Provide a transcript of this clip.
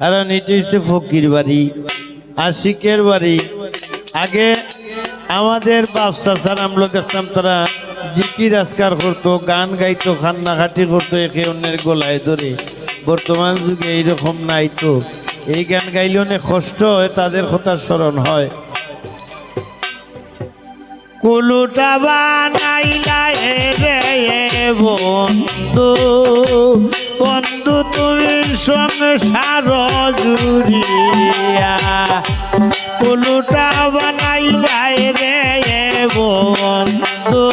আর নিচে হচ্ছে ফকির বাড়ি, আশিকের বাড়ি। আগে আমাদের বাপসা স্যার আমরা দেখতাম তারা জিকির আজকার করতো, গান গাইতো, খান্নাখাটি করতো একে অন্যের গলায় ধরে। বর্তমান যুগে এইরকম নাই তো। এই গান গাইলে অনেক কষ্ট হয়, তাদের কথা স্মরণ হয়। কুলুটা বানাইলা রে বন্ধু, বন্ধু তুমি সংসার জুড়িয়া। কুলুটা বানাইলা রে বন্ধু,